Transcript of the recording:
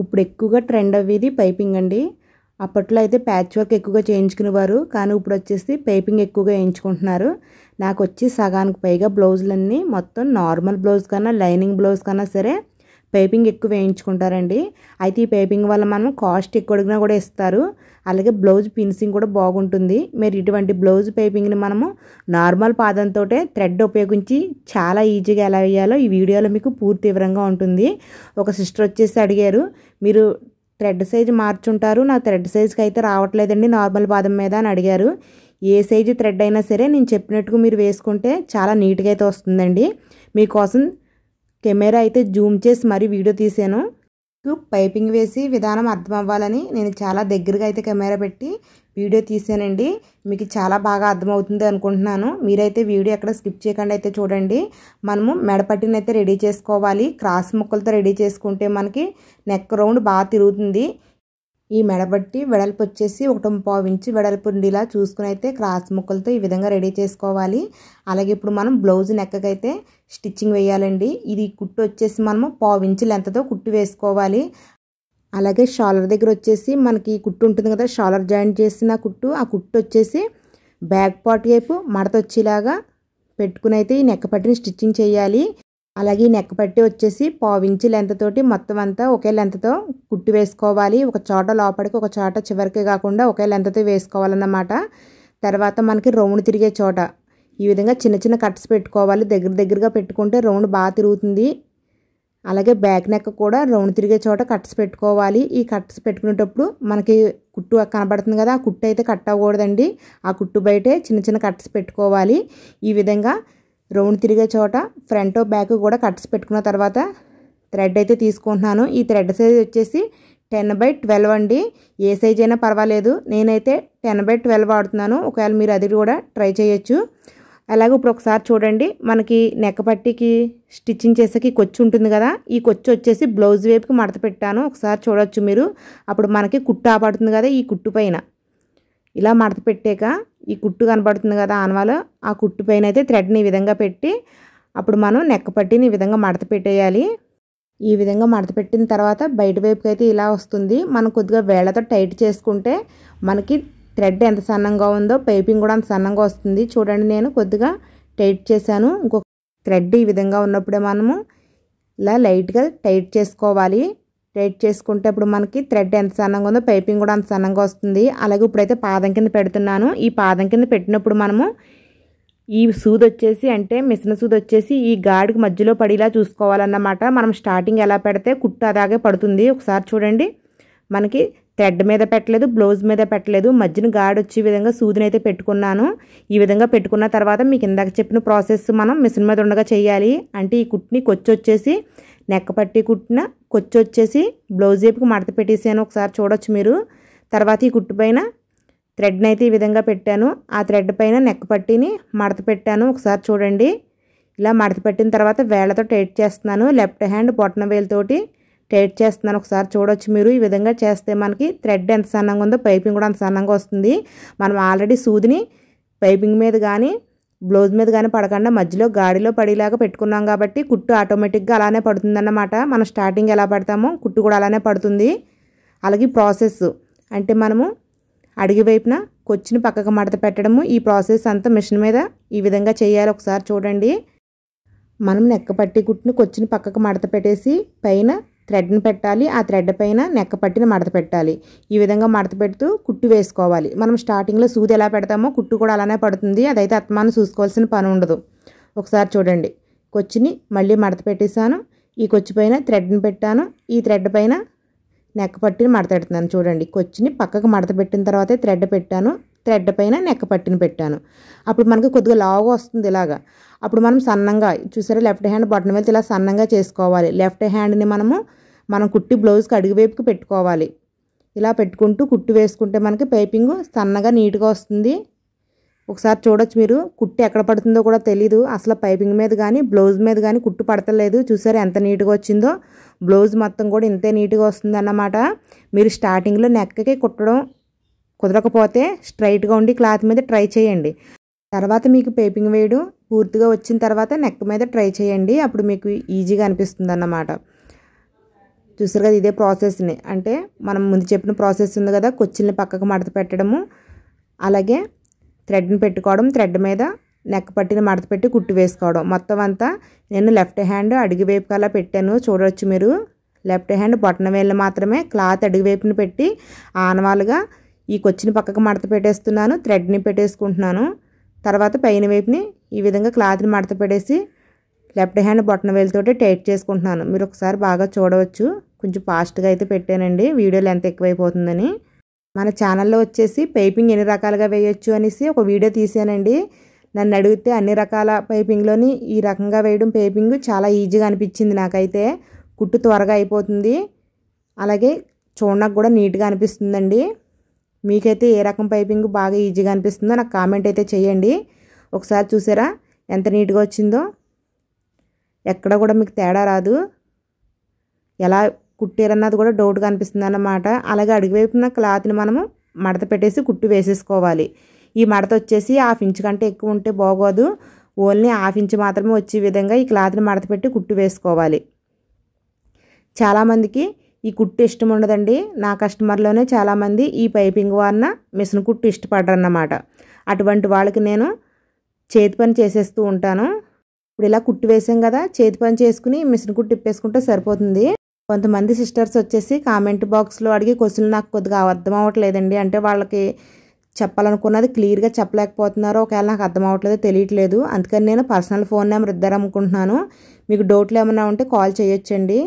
ఇప్పుడు ఎక్కువగా trend అవ్వేది piping అండి. అప్పట్లో అయితే ప్యాచ్ వర్క్ ఎక్కువగా చేయించుకునేవారు, కానీ ఇప్పుడు వచ్చేసి పైపింగ్ ఎక్కువగా వేయించుకుంటున్నారు. నాకు వచ్చి సగానికి పైగా బ్లౌజులన్నీ మొత్తం నార్మల్ బ్లౌజ్ కన్నా లైనింగ్ బ్లౌజ్ కన్నా సరే పైపింగ్ ఎక్కువ వేయించుకుంటారండి. అయితే ఈ పైపింగ్ వల్ల మనం కాస్ట్ ఎక్కువ అడిగినా కూడా ఇస్తారు. అలాగే బ్లౌజ్ ఫినిషింగ్ కూడా బాగుంటుంది. మీరు ఇటువంటి బ్లౌజ్ పైపింగ్ని మనము నార్మల్ పాదంతో థ్రెడ్ ఉపయోగించి చాలా ఈజీగా ఎలా వేయాలో ఈ వీడియోలో మీకు పూర్తి వివరంగా ఉంటుంది. ఒక సిస్టర్ వచ్చేసి అడిగారు, మీరు థ్రెడ్ సైజు మార్చుంటారు, నా థ్రెడ్ సైజుకి అయితే రావట్లేదండి నార్మల్ పాదం మీద అని అడిగారు. ఏ సైజు థ్రెడ్ అయినా సరే నేను చెప్పినట్టుగా మీరు వేసుకుంటే చాలా నీట్గా అయితే వస్తుందండి. మీకోసం కెమెరా అయితే జూమ్ చేసి మరీ వీడియో తీసాను. పైపింగ్ వేసి విధానం అర్థం అవ్వాలని నేను చాలా దగ్గరగా అయితే కెమెరా పెట్టి వీడియో తీసానండి. మీకు చాలా బాగా అర్థమవుతుంది అనుకుంటున్నాను. మీరైతే వీడియో ఎక్కడ స్కిప్ చేయకుండా అయితే చూడండి. మనము మెడపట్టిని అయితే రెడీ చేసుకోవాలి. క్రాస్ ముక్కలతో రెడీ చేసుకుంటే మనకి నెక్ రౌండ్ బాగా తిరుగుతుంది. ఈ మెడపట్టి వెడల్పు వచ్చేసి 1.5 ఇంచు వెడల్పు ఉండేలా చూసుకుని అయితే క్రాస్ ముక్కలతో ఈ విధంగా రెడీ చేసుకోవాలి. అలాగే ఇప్పుడు మనం బ్లౌజ్ నెక్కకైతే స్టిచ్చింగ్ వేయాలండి. ఇది కుట్టు వచ్చేసి మనము 1.5 ఇంచు లెంత్తో కుట్టు వేసుకోవాలి. అలాగే షాలర్ దగ్గర వచ్చేసి మనకి కుట్టు ఉంటుంది కదా, షాలర్ జాయింట్ చేసిన కుట్టు, ఆ కుట్టు వచ్చేసి బ్యాక్ పార్ట్ వైపు మడత వచ్చేలాగా పెట్టుకుని అయితే ఈ నెక్క పట్టిని స్టిచ్చింగ్ చేయాలి. అలాగే ఈ నెక్క పట్టి వచ్చేసి 1.5 ఇంచు లెంత్ తోటి మొత్తం అంతా ఒకే లెంత్తో కుట్టి వేసుకోవాలి. ఒక చోట లోపలికి ఒక చోట చివరికి కాకుండా ఒకే లెంత్తో వేసుకోవాలన్నమాట. తర్వాత మనకి రౌండ్ తిరిగే చోట ఈ విధంగా చిన్న చిన్న కట్స్ పెట్టుకోవాలి. దగ్గరగా పెట్టుకుంటే రౌండ్ బాగా తిరుగుతుంది. అలాగే బ్యాక్ నెక్ కూడా రౌండ్ తిరిగే చోట కట్స్ పెట్టుకోవాలి. ఈ కట్స్ పెట్టుకునేటప్పుడు మనకి కుట్టు కనబడుతుంది కదా, ఆ కుట్టు అయితే కట్ అవ్వకూడదండి. ఆ కుట్టు బయటే చిన్న చిన్న కట్స్ పెట్టుకోవాలి. ఈ విధంగా రౌండ్ తిరిగే చోట ఫ్రంట్ బ్యాక్ కూడా కట్స్ పెట్టుకున్న తర్వాత థ్రెడ్ అయితే తీసుకుంటున్నాను. ఈ థ్రెడ్ సైజ్ వచ్చేసి 10/12 అండి. ఏ సైజ్ అయినా పర్వాలేదు. నేనైతే 10/12 వాడుతున్నాను. ఒకవేళ మీరు అది కూడా ట్రై చేయొచ్చు. అలాగే ఇప్పుడు ఒకసారి చూడండి, మనకి నెక్క పట్టికి స్టిచ్చింగ్ చేసేకి కొచ్చు ఉంటుంది కదా, ఈ కొచ్చు వచ్చేసి బ్లౌజ్ వైపుకి మడత పెట్టాను. ఒకసారి చూడొచ్చు మీరు. అప్పుడు మనకి కుట్టు ఆపడుతుంది కదా, ఈ కుట్టు పైన ఇలా మడత పెట్టాక ఈ కుట్టు కనబడుతుంది కదా ఆనవాలో, ఆ కుట్టు పైన అయితే థ్రెడ్ని ఈ విధంగా పెట్టి అప్పుడు మనం నెక్క పట్టిని ఈ విధంగా మడత పెట్టేయాలి. ఈ విధంగా మడత పెట్టిన తర్వాత బయట వైపుకి అయితే ఇలా వస్తుంది. మనం కొద్దిగా వేళ్ళతో టైట్ చేసుకుంటే మనకి థ్రెడ్ ఎంత సన్నంగా ఉందో పైపింగ్ కూడా అంత సన్నంగా వస్తుంది. చూడండి, నేను కొద్దిగా టైట్ చేశాను. ఇంకొక థ్రెడ్ ఈ విధంగా ఉన్నప్పుడే మనము ఇలా లైట్గా టైట్ చేసుకోవాలి. టైట్ చేసుకుంటే ఇప్పుడు మనకి థ్రెడ్ ఎంత సన్నంగా ఉందో పైపింగ్ కూడా అంత సన్నంగా వస్తుంది. అలాగే ఇప్పుడైతే పాదం కింద పెడుతున్నాను. ఈ పాదం కింద పెట్టినప్పుడు మనము ఈ సూది వచ్చేసి అంటే మిషన్ సూది వచ్చేసి ఈ గాడికి మధ్యలో పడేలా చూసుకోవాలన్నమాట. మనం స్టార్టింగ్ ఎలా పెడితే కుట్టు అలాగే పడుతుంది. ఒకసారి చూడండి, మనకి థ్రెడ్ మీద పెట్టలేదు, బ్లౌజ్ మీద పెట్టలేదు, మధ్యన గాడి వచ్చే విధంగా సూదిని అయితే పెట్టుకున్నాను. ఈ విధంగా పెట్టుకున్న తర్వాత మీకు ఇందాక చెప్పిన ప్రాసెస్ మనం మిషన్ మీద ఉండగా చేయాలి. అంటే ఈ కుట్టుని కొచ్చి వచ్చేసి నెక్క పట్టి కుట్టిన కొచ్చి వచ్చేసి బ్లౌజ్ వైపుకి మడత పెట్టేసాను. ఒకసారి చూడొచ్చు మీరు. తర్వాత ఈ కుట్టు పైన థ్రెడ్ని అయితే ఈ విధంగా పెట్టాను. ఆ థ్రెడ్ పైన నెక్క పట్టిని మడత పెట్టాను. ఒకసారి చూడండి, ఇలా మడత పెట్టిన తర్వాత వేళ్ళతో టైట్ చేస్తున్నాను. లెఫ్ట్ హ్యాండ్ బొటన వేలుతోటి టైట్ చేస్తున్నాను. ఒకసారి చూడొచ్చు మీరు. ఈ విధంగా చేస్తే మనకి థ్రెడ్ ఎంత సన్నంగా ఉందో పైపింగ్ కూడా అంత సన్నంగా వస్తుంది. మనం ఆల్రెడీ సూదిని పైపింగ్ మీద కానీ బ్లౌజ్ మీద కానీ పడకుండా మధ్యలో గాడిలో పడేలాగా పెట్టుకున్నాం కాబట్టి కుట్టు ఆటోమేటిక్గా అలానే పడుతుందన్నమాట. మనం స్టార్టింగ్ ఎలా పడతామో కుట్టు కూడా అలానే పడుతుంది. అలాగే ప్రాసెస్ అంటే మనము అడిగి వైపున కొచ్చిని పక్కకు మడత పెట్టడము, ఈ ప్రాసెస్ అంతా మిషన్ మీద ఈ విధంగా చేయాలి. ఒకసారి చూడండి, మనం నెక్క పట్టి కుట్టుని కొచ్చిని పక్కకు మడత పెట్టేసి పైన థ్రెడ్ని పెట్టాలి. ఆ థ్రెడ్ పైన నెక్క పట్టిని మడత పెట్టాలి. ఈ విధంగా మడత పెడుతూ కుట్టు వేసుకోవాలి. మనం స్టార్టింగ్లో సూది ఎలా పెడతామో కుట్టు కూడా అలానే పడుతుంది. అదైతే అత్తమానం చూసుకోవాల్సిన పని ఉండదు. ఒకసారి చూడండి, కొచ్చిని మళ్ళీ మడత పెట్టేశాను. ఈ కొచ్చి పైన థ్రెడ్ని పెట్టాను. ఈ థ్రెడ్ పైన నెక్క పట్టిని మడత పెడుతున్నాను. చూడండి, కొచ్చిని పక్కకు మడత పెట్టిన తర్వాతే థ్రెడ్ పెట్టాను. థ్రెడ్ పైన నెక్క పట్టిని పెట్టాను. అప్పుడు మనకి కొద్దిగా లావుగా వస్తుంది ఇలాగా. అప్పుడు మనం సన్నంగా చూసారా, లెఫ్ట్ హ్యాండ్ బటన్ వెళ్తే ఇలా సన్నంగా చేసుకోవాలి. లెఫ్ట్ హ్యాండ్ని మనం కుట్టి బ్లౌజ్కి అడుగు వైపుకి పెట్టుకోవాలి. ఇలా పెట్టుకుంటూ కుట్టు వేసుకుంటే మనకి పైపింగ్ సన్నగా నీట్గా వస్తుంది. ఒకసారి చూడొచ్చు మీరు. కుట్టు ఎక్కడ పడుతుందో కూడా తెలీదు. అసలు పైపింగ్ మీద కానీ బ్లౌజ్ మీద కానీ కుట్టు పడతలేదు. చూసారా ఎంత నీట్గా వచ్చిందో. బ్లౌజ్ మొత్తం కూడా ఇంతే నీట్గా వస్తుంది అన్నమాట. మీరు స్టార్టింగ్లో నెక్కకి కుట్టడం కుదరకపోతే స్ట్రైట్గా ఉండి క్లాత్ మీద ట్రై చేయండి. తర్వాత మీకు పైపింగ్ వేయడం పూర్తిగా వచ్చిన తర్వాత నెక్ మీద ట్రై చేయండి. అప్పుడు మీకు ఈజీగా అనిపిస్తుంది అన్నమాట. చూసారు కదా, ఇదే ప్రాసెస్ని, అంటే మనం ముందు చెప్పిన ప్రాసెస్ ఉంది కదా, కుచ్చిల్ని పక్కకు మడత పెట్టడము, అలాగే థ్రెడ్ని పెట్టుకోవడం, థ్రెడ్ మీద నెక్ పట్టిన మడత పెట్టి కుట్టు వేసుకోవడం. మొత్తం అంతా నేను లెఫ్ట్ హ్యాండ్ అడుగు వైపు కల్లా పెట్టాను. చూడవచ్చు మీరు, లెఫ్ట్ హ్యాండ్ బొటన వేళ్ళు మాత్రమే క్లాత్ అడుగు వైపుని పెట్టి ఆనవాలుగా ఈ కొచ్చిని పక్కకు మడత పెట్టేస్తున్నాను, థ్రెడ్ని పెట్టేసుకుంటున్నాను. తర్వాత పైన వైపుని ఈ విధంగా క్లాత్ని మడత పెట్టేసి లెఫ్ట్ హ్యాండ్ బొటన వేలుతోటి టైట్ చేసుకుంటున్నాను. మీరు ఒకసారి బాగా చూడవచ్చు. కొంచెం ఫాస్ట్గా అయితే పెట్టానండి, వీడియోలు ఎంత ఎక్కువైపోతుందని. మన ఛానల్లో వచ్చేసి పైపింగ్ ఎన్ని రకాలుగా వేయొచ్చు అనేసి ఒక వీడియో తీసానండి. నన్ను అడిగితే అన్ని రకాల పైపింగ్లోని ఈ రకంగా వేయడం పైపింగ్ చాలా ఈజీగా అనిపించింది నాకైతే. కుట్టు త్వరగా అయిపోతుంది, అలాగే చూడడానికి కూడా నీట్గా అనిపిస్తుందండి. మీకైతే ఏ రకం పైపింగ్ బాగా ఈజీగా అనిపిస్తుందో నాకు కామెంట్ అయితే చేయండి. ఒకసారి చూసారా ఎంత నీట్గా వచ్చిందో, ఎక్కడ కూడా మీకు తేడా రాదు. ఎలా కుట్టారన్నది కూడా డౌట్గా అనిపిస్తుంది అన్నమాట. అలాగే అడుగువైపున క్లాత్ని మనము మడత పెట్టేసి కుట్టు వేసేసుకోవాలి. ఈ మడత వచ్చేసి 1/2 ఇంచ్ కంటే ఎక్కువ ఉంటే బాగోదు, ఓన్లీ 1/2 ఇంచ్ మాత్రమే వచ్చే విధంగా ఈ క్లాత్ని మడత పెట్టి కుట్టు వేసుకోవాలి. చాలామందికి ఈ కుట్టు ఇష్టం ఉండదండి. నా కస్టమర్లోనే చాలామంది ఈ పైపింగ్ వారిన మిషన్ కుట్టు ఇష్టపడరు అన్నమాట. అటువంటి వాళ్ళకి నేను చేతి పని చేసేస్తూ ఉంటాను. ఇప్పుడు ఇలా కుట్టు వేసాం కదా, చేతి పని చేసుకుని మిషన్ కుట్టు తిప్పేసుకుంటే సరిపోతుంది. కొంతమంది సిస్టర్స్ వచ్చేసి కామెంట్ బాక్స్లో అడిగే క్వశ్చన్లు నాకు కొద్దిగా అర్థం అవ్వట్లేదండి, అంటే వాళ్ళకి చెప్పాలనుకున్నది క్లియర్గా చెప్పలేకపోతున్నారో, ఒకవేళ నాకు అర్థం అవ్వట్లేదో తెలియట్లేదు. అందుకని నేను పర్సనల్ ఫోన్ నెంబర్ ఇద్దారనుకుంటున్నాను. మీకు డౌట్లు ఏమైనా ఉంటే కాల్ చేయొచ్చండి.